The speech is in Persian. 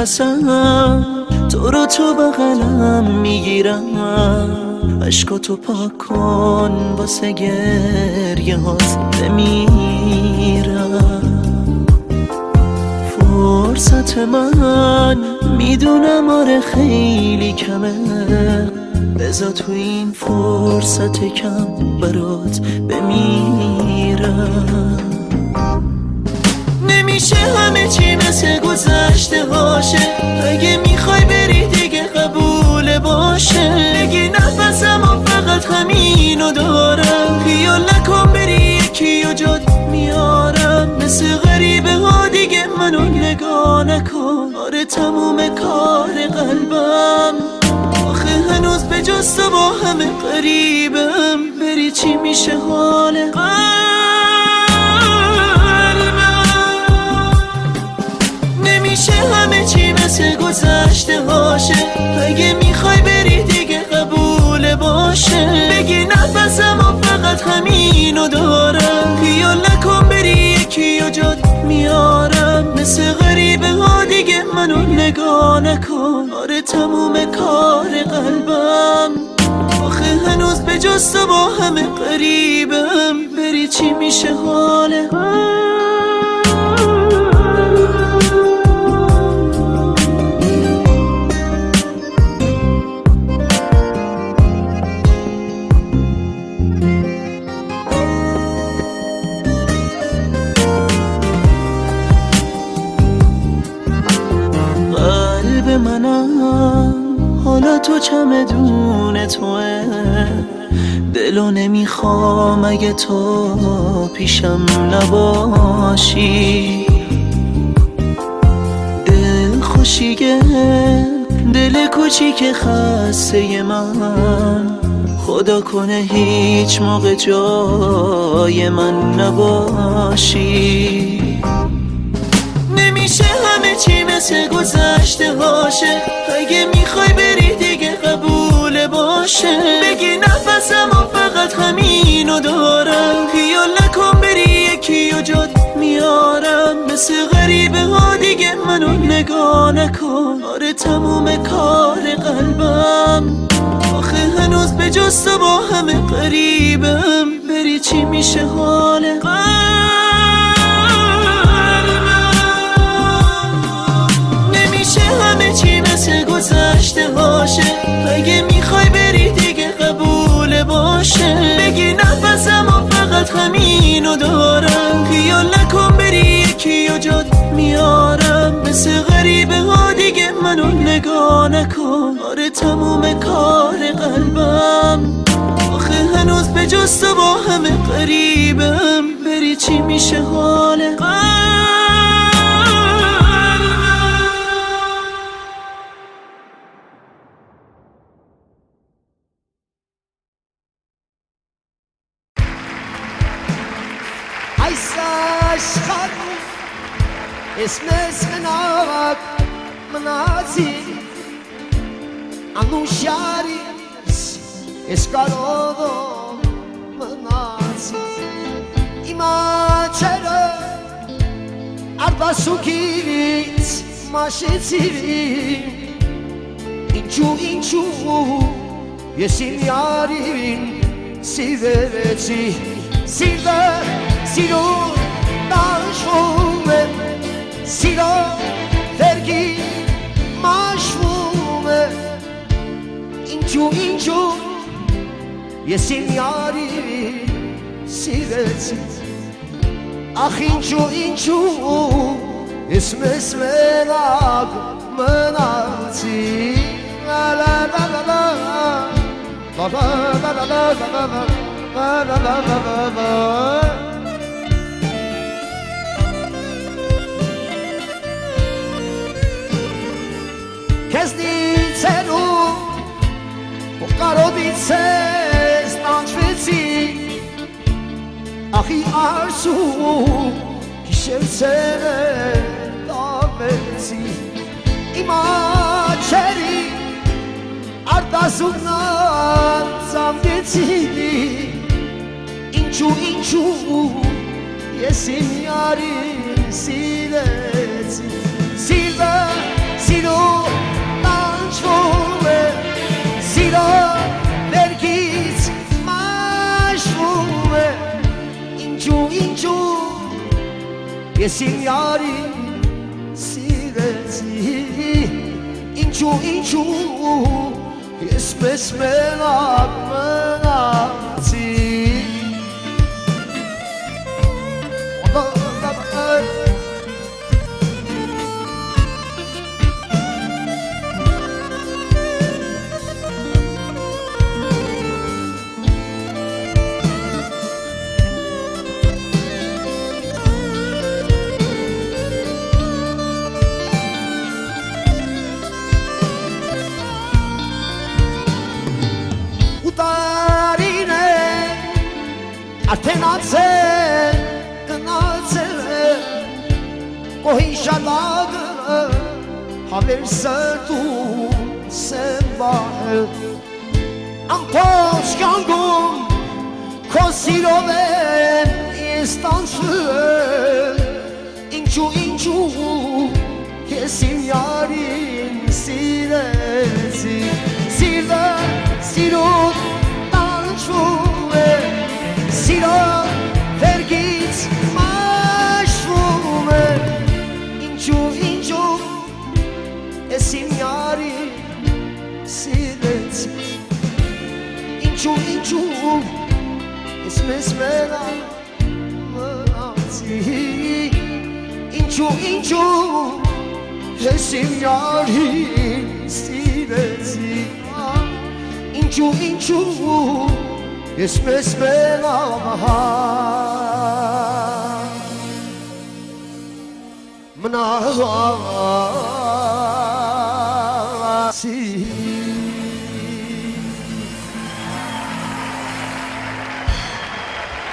نفسم تو رو تو بغلم میگیرم، عشقاتو پاک کن واسه گریه هات بمیرم. فرصت من میدونم آره خیلی کمه، بذار تو این فرصت کم برات بمیرم. نمیشه همه چی مثل گذشته باشه، اگه میخوای بری دیگه قبول باشه. بگی نفسم و فقط همینو دارم، خیال نکن بری یکی و جات میارم. مثل غریبه ها دیگه منو نگاه نکن، آره تموم کار قلبم. آخه هنوز به جز تو با همه قریبم، بری چی میشه حال قلبم. نمیشه همه چی مثل گذشته باشه، اگه میخوای بری دیگه قبول باشه. بگی نفسم و فقط همینو دارم، خیال نکن بری یکی و جات میارم. مثل غریبه ها دیگه منو نگاه نکن، آره تموم کار قلبم. آخه هنوز به جز تو با همه قریبم، بری چی میشه حال منم. حالا تو چمدون توه، دلو نمیخوام اگه تو پیشم نباشی. دل خوشیگه دل کوچیک خسته من، خدا کنه هیچ موقع جای من نباشی. نمیشه همه چی مثل گذشته باشه، اگه میخوای بری دیگه قبول باشه. بگی نفسم و فقط همینو دارم، خیال نکن بری یکی و جات میارم. مثل غریبه ها دیگه منو نگاه نکن، آره تموم کار قلبم. آخه هنوز به جز تو با همه قریبم، بری چی میشه حال قلبم. همه چی مثل گذشته باشه، اگه میخوای بری دیگه قبول باشه. بگی نفسم و فقط همینو دارم، خیال نکن بری یکی و جات میارم. مثل غریبه ها دیگه منو نگاه نکن، آره تموم کار قلبم. آخه هنوز به جز تو با همه قریبم، بری چی میشه حال قلبم. اسم ناوك منازي Anunciaris escalodo منازي Imacere Arbasukivit Mașețivi Inciu Yesin yarin Sivereci Siru Nașume Silo vergi mașvume Inciu Yesin yari siveți Ah inciu Esme lag mânați La la la la la La la la la la la La la la la la la Kezdicenu o karodice stančveci Ahi arsu kişevsene daveci İmaçeri ardazundan zamdeci İnçu yesin yarim sileci Silve signori sirezi inchu espes menati Atenațe, cănațe, Cohi șalagă, Haver să tu se bahă Am poți gangum, Cosirove, Instanță, Inciu, Che signarin sirezi Sirut, Tanciue Siro, vergit, mașfume Inciu, e signori silenzi Inciu, e smesmena mănați Inciu, e signori silenzi Inciu, Esmes bela menasi